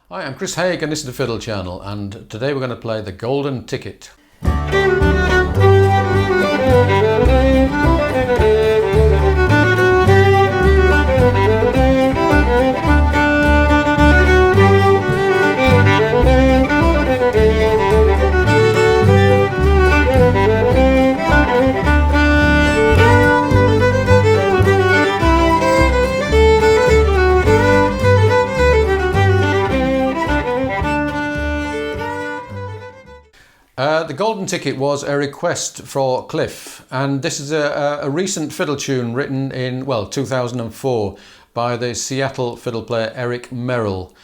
Hi, I'm Chris Haigh and this is the Fiddle channel, and today we're going to play the Golden Ticket. The Golden Ticket was a request for Cliff, and this is a recent fiddle tune written in, 2004 by the Seattle fiddle player Eric Merrill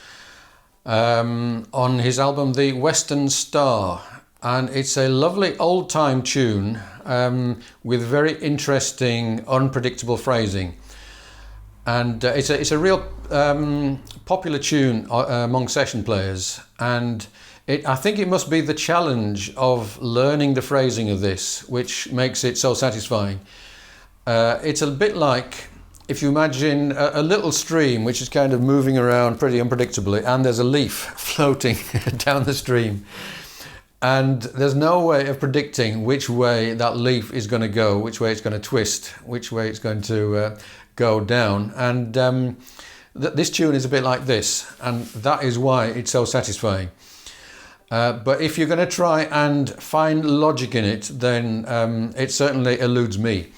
on his album The Western Star. And it's a lovely old-time tune with very interesting, unpredictable phrasing. And it's a real popular tune among session players, and I think it must be the challenge of learning the phrasing of this which makes it so satisfying. It's a bit like if you imagine a little stream which is kind of moving around pretty unpredictably, and there's a leaf floating down the stream, and there's no way of predicting which way that leaf is going to go, which way it's going to twist, which way it's going to go down. And this tune is a bit like this, and that is why it's so satisfying. But if you're going to try and find logic in it, then it certainly eludes me.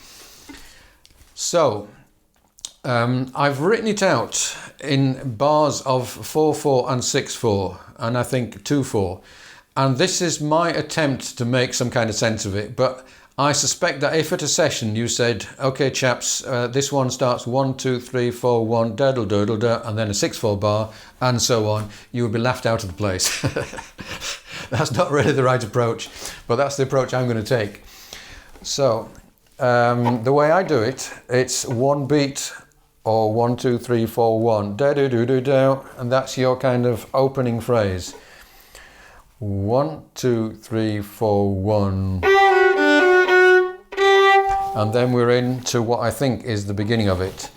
So I've written it out in bars of 4/4 and 6/4, and I think 2/4. And this is my attempt to make some kind of sense of it. But I suspect that if at a session you said, "Okay, chaps, this one starts 1, 2, 3, 4, 1, daddle doodle da," and then a 6/4 bar, and so on, you would be laughed out of the place. That's not really the right approach, but that's the approach I'm going to take. So the way I do it, it's one beat, or 1, 2, 3, 4, 1, da do do do do, and that's your kind of opening phrase. 1, 2, 3, 4, 1. And then we're into what I think is the beginning of it.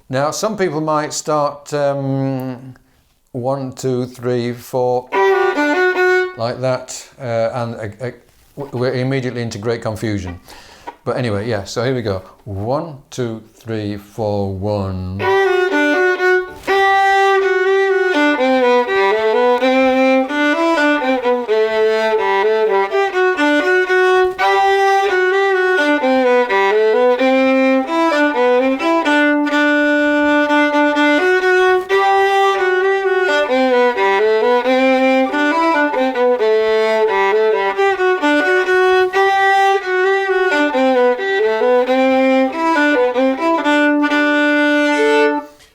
Now, some people might start 1, 2, 3, 4 like that, and we're immediately into great confusion. But anyway, yeah, so here we go. 1, 2, 3, 4, 1.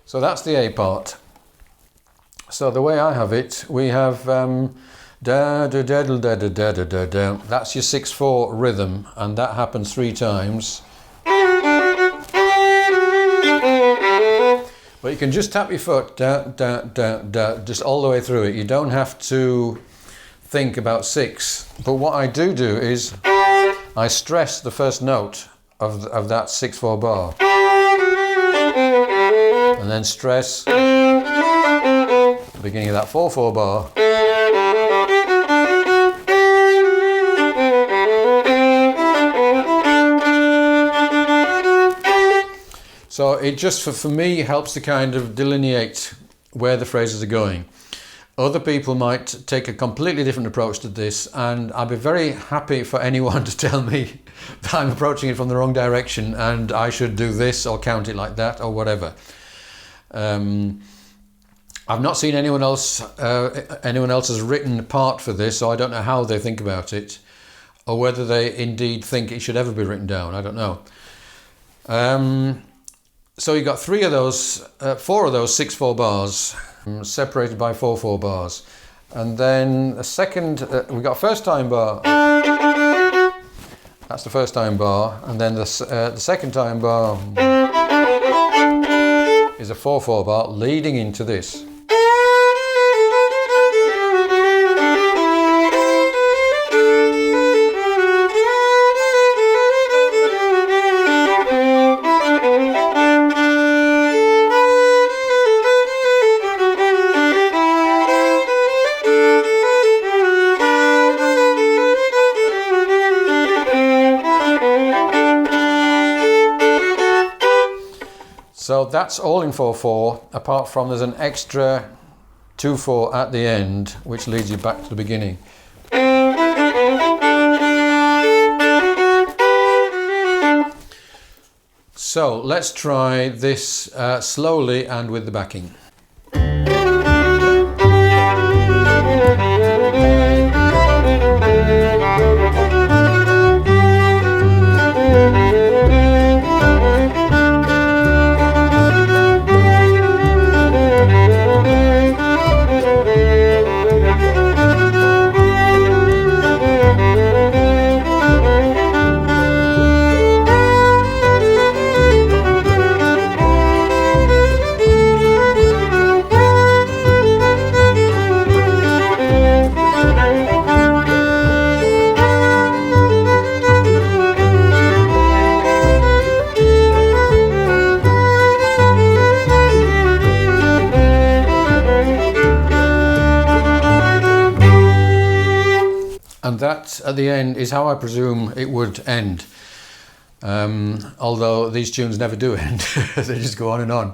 So that's the A part. So the way I have it, we have da da da da da da da da da. That's your 6/4 rhythm, and that happens 3 times. But you can just tap your foot da da da da, just all the way through it. You don't have to think about 6. But what I do is I stress the first note of that 6/4 bar. And then stress the beginning of that 4/4 bar. So it just, for me, helps to kind of delineate where the phrases are going. Other people might take a completely different approach to this, and I'd be very happy for anyone to tell me that I'm approaching it from the wrong direction and I should do this or count it like that or whatever. I've not seen anyone else has written a part for this, so I don't know how they think about it, or whether they indeed think it should ever be written down. I don't know. So you got 4 of those 6/4 bars, separated by 4/4 bars, and then a second. We got first time bar. That's the first time bar, and then the second time bar is a 4/4 bar leading into this. So that's all in 4/4, apart from there's an extra 2/4 at the end, which leads you back to the beginning. So let's try this slowly and with the backing. And that, at the end, is how I presume it would end. Although these tunes never do end, they just go on and on.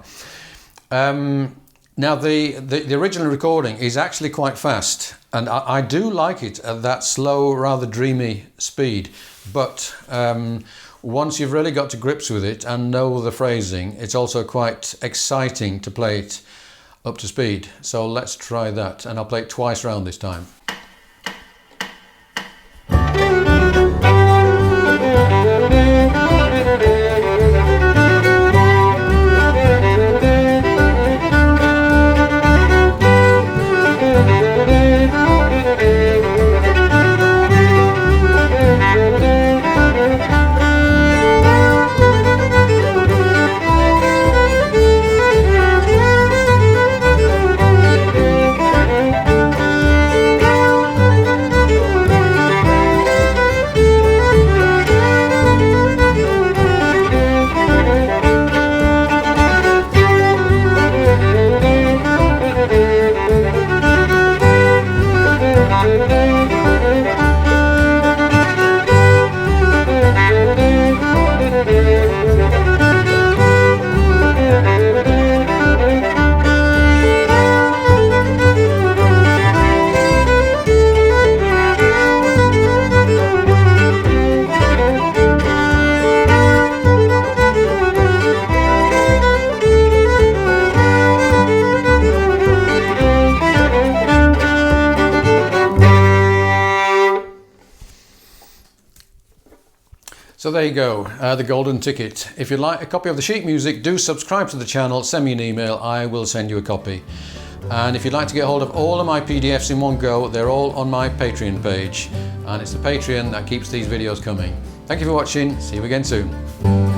Now, the original recording is actually quite fast, and I do like it at that slow, rather dreamy speed. But once you've really got to grips with it and know the phrasing, it's also quite exciting to play it up to speed. So let's try that, and I'll play it twice round this time. So there you go, the golden ticket. If you'd like a copy of the sheet music, do subscribe to the channel, send me an email, I will send you a copy. And if you'd like to get hold of all of my PDFs in one go, they're all on my Patreon page. And it's the Patreon that keeps these videos coming. Thank you for watching, see you again soon.